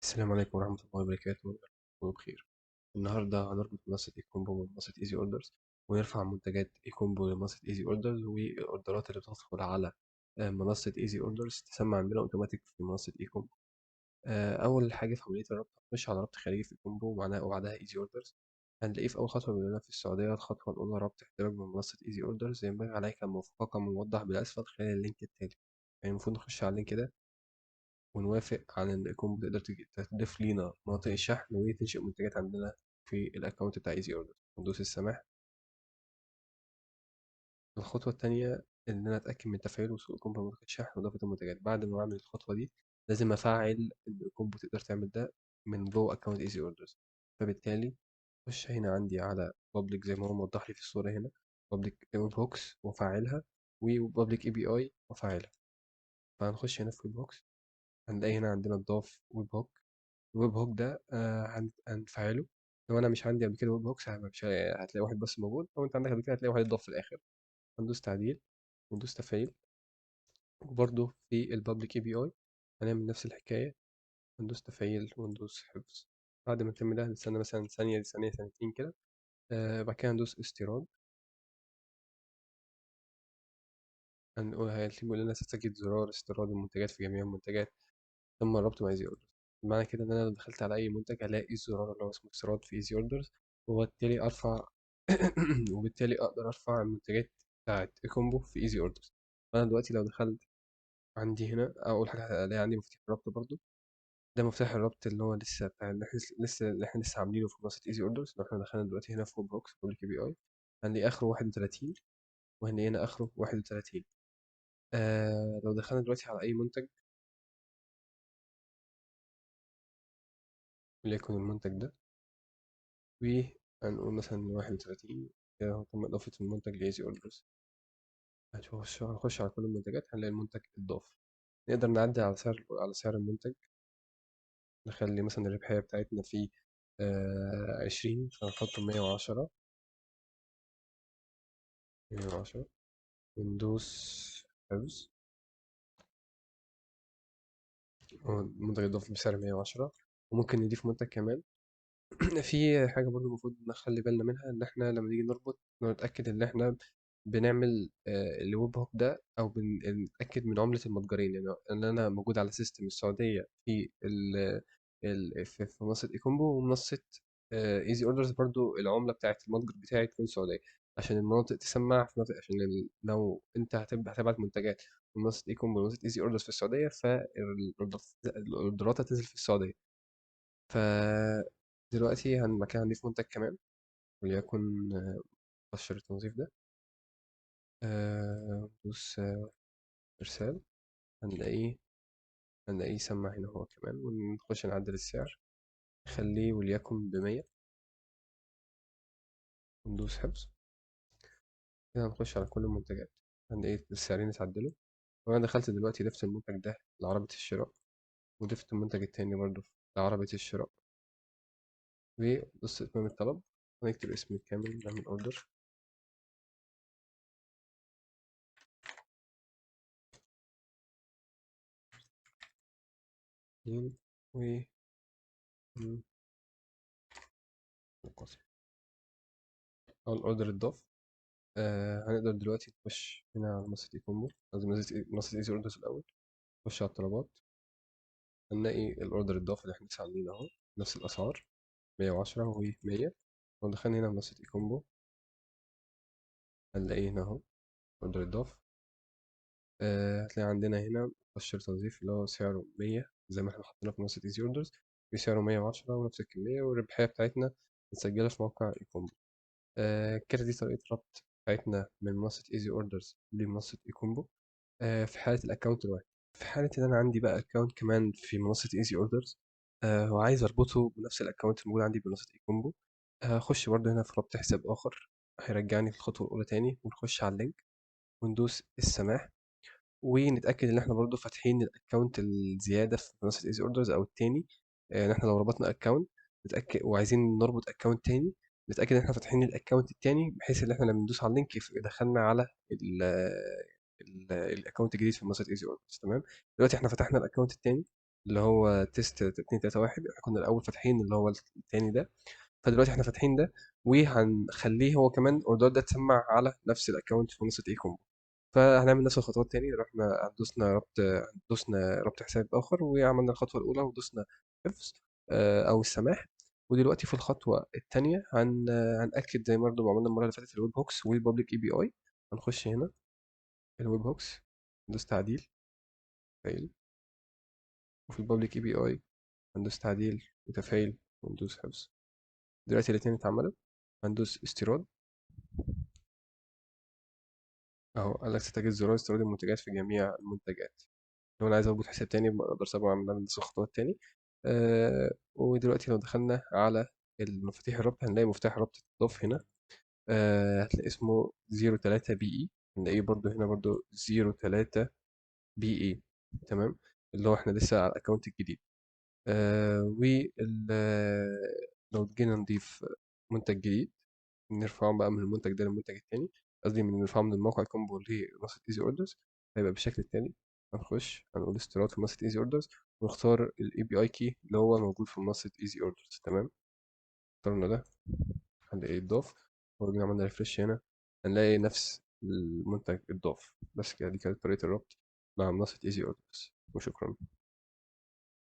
السلام عليكم ورحمة الله وبركاته. تكونوا بخير. النهاردة هنربط منصة ايكومبو بمنصة ايزي اوردرز، ونرفع منتجات ايكومبو لمنصة ايزي اوردرز، والاوردرات اللي بتدخل على منصة ايزي اوردرز تسمى عندنا اوتوماتيك في منصة ايكومبو. أول حاجة في عملية الربط هنخش على ربط خارجي في ايكومبو وبعدها ايزي اوردرز. هنلاقيه في أول خطوة بيقول لنا في السعودية الخطوة الأولى ربط احتراق من منصة ايزي اوردرز، ينبغي عليك الموافقة كما موضح بالأسفل خلال اللينك التالي. يعني المفروض نخش على اللينك ده ونوافق على إن يكون بتقدر تضيف لينا مناطق الشحن وتنشئ منتجات عندنا في الأكونت بتاع ايزي اوردر. ندوس السماح. الخطوة التانية إن أنا أتأكد من تفعيل وصول الكومبو لمنطقة الشحن وإضافة المنتجات. بعد ما أعمل الخطوة دي لازم أفعل إن الكومبو تقدر تعمل ده من جوه أكونت ايزي اوردرز. فبالتالي أخش هنا عندي على بابليك زي ما هو موضح لي في الصورة هنا، بابليك ويب هوكس وأفعلها، وبابليك اي بي اي وأفعلها. فهنخش هنا في ويب هوكس، هنلاقي هنا عندنا ضاف ويب هوك. الويب هوك ده هنفعله. لو انا مش عندي قبل كده ويب هوكس مش هتلاقي واحد بس موجود، لو انت عندك قبل كده هتلاقي واحد يتضاف في الاخر. هندوس تعديل وندوس تفعيل. وبرده في البابليك اي بي اي هنعمل نفس الحكايه، هندوس تفعيل وندوس حفظ. بعد ما نتم ده هنستنى مثلا ثانيه ثانيه ثانيتين كده. بعد كده هندوس استيراد. هيقول لنا ستجد زرار استيراد المنتجات في جميع المنتجات تم الربط مع ايزي اوردرز. معنى كده ان انا لو دخلت على اي منتج هلاقي الزرار اللي هو اسمه استيراد في ايزي اوردرز، وبالتالي ارفع وبالتالي اقدر ارفع المنتجات بتاعت كومبو في ايزي اوردرز. فانا دلوقتي لو دخلت عندي هنا اول حاجه هلاقي عندي مفتاح الربط برضو. ده مفتاح الربط اللي هو لسه بتاع اللي احنا لسه عاملينه في منصه ايزي اوردرز. لو احنا دخلنا دلوقتي هنا في ويب بوكس بابليك اي بي اي هنلاقي اخره 31، وهنلاقي هنا اخره 31. لو دخلنا دلوقتي على اي منتج، وليكن المنتج ده، وهنقول مثلا 31، كده هو تم إضافة المنتج لإيزي أوردرز. هنخش على كل المنتجات هنلاقي المنتج اتضاف. نقدر نعدل على سعر المنتج، نخلي مثلا الربحية بتاعتنا في 20، فنحط 110. 110 وندوس حفظ. هو المنتج اتضاف بسعر 110. وممكن نضيف منتج كمان. في حاجة برضو المفروض نخلي بالنا منها، إن إحنا لما نيجي نربط نتأكد إن إحنا بنعمل الويب هوك ده، أو بنتأكد من عملة المتجرين. يعني إن أنا موجود على سيستم السعودية في في منصة إيكومبو ومنصة إيزي أوردرز، برضو العملة بتاعة المتجر بتاعي تكون سعودية، عشان المناطق تسمع في مناطق. عشان لو أنت هتبعت منتجات من منصة إيكومبو ومنصة إيزي أوردرز في السعودية، فالأوردرات هتنزل في السعودية. فدلوقتي مكان هنضيف منتج كمان، وليكن مؤشر التنظيف ده. ندوس إرسال. هنلاقيه هنلاقيه سمع هنا هو كمان، ونخش نعدل السعر نخليه وليكن ب100، وندوس حفظ. كده هنخش على كل المنتجات هنلاقي السعرين اتعدلوا. وأنا دخلت دلوقتي ضفت المنتج ده لعربة الشراء، وضفت المنتج التاني برضه لعربة الشراء، ودوست إتمام الطلب. هنكتب اسم الكامل ده من أوردر. و أو الأوردر اتضاف. هنقدر دلوقتي نخش هنا على منصة ايكومبو. لازم منصة ايزي اوردرز الأول. نخش على الطلبات، هنلاقي الأوردر اتضاف اللي احنا لسه عاملينه أهو، نفس الأسعار 110 و100. لو دخلنا هنا منصة ايكومبو هنلاقيه هنا أهو أوردر اتضاف. هتلاقي عندنا هنا مؤشر توظيف اللي هو سعره 100 زي ما احنا حاطينه في منصة ايزي اوردرز، بسعره 110 ونفس الكمية، والربحية بتاعتنا متسجلة في موقع ايكومبو. كده دي طريقة ربط بتاعتنا من منصة ايزي اوردرز لمنصة ايكومبو في حالة الاكونت الواحد. في حالة ان انا عندي بقى اكونت كمان في منصة ايزي اوردرز وعايز اربطه بنفس الاكونت الموجود عندي بمنصة ايكومبو، هخش برضه هنا في ربط حساب اخر. هيرجعني في الخطوة الاولى تاني، ونخش على اللينك وندوس السماح، ونتأكد ان احنا برضه فاتحين الاكونت الزيادة في منصة ايزي اوردرز او التاني. يعني احنا لو ربطنا اكونت نتأكد، وعايزين نربط اكونت تاني، نتأكد ان احنا فاتحين الاكونت التاني، بحيث ان احنا لما ندوس على اللينك دخلنا على الاكونت الجديد في منصة ايزي اوردرز. تمام. دلوقتي احنا فتحنا الاكونت التاني، اللي هو تيست 2 3 1. احنا كنا الاول فاتحين اللي هو التاني ده، فدلوقتي احنا فاتحين ده، وهنخليه هو كمان الاوردر ده تسمع على نفس الاكونت في منصه اي كوم. فهنعمل نفس الخطوات تاني. رحنا دوسنا ربط حساب اخر، وعملنا الخطوه الاولى ودوسنا حفظ او السماح. ودلوقتي في الخطوه الثانيه هنأكد زي ما برضه عملنا المره اللي فاتت الويب هوكس والبابليك اي بي اي. هنخش هنا الويب هوكس، ندوس تعديل فايل، وفي البابليك اي بي اي هندوس تعديل وتفعيل وندوس حفظ. دلوقتي الاتنين اتعملوا. هندوس استيراد اهو، قال لك ستجد زرار استيراد المنتجات في جميع المنتجات. لو انا عايز اربط حساب تاني بقدر اسابقه من نفس الخطوات تاني. ودلوقتي لو دخلنا على المفاتيح الربط هنلاقي مفتاح ربط اتضاف هنا. هتلاقي اسمه 03 بي اي، هنلاقيه برضو هنا برضو 03 بي اي. تمام، اللي هو احنا لسه على الاكونت الجديد. لو جينا نضيف منتج جديد، نرفعه بقى من المنتج ده للمنتج التاني، قصدي نرفعه من الموقع كومبو لمنصة ايزي اوردرز، هيبقى بالشكل التالي. هنخش هنقول استيراد في منصة ايزي اوردرز، ونختار الاي بي اي كي اللي هو موجود في منصة ايزي اوردرز. تمام، اخترنا ده، هنلاقيه اتضاف. ولو عملنا ريفرش هنا هنلاقي نفس المنتج اتضاف. بس كده، دي كانت طريقة الربط مع منصة ايزي اوردرز، وشكرا.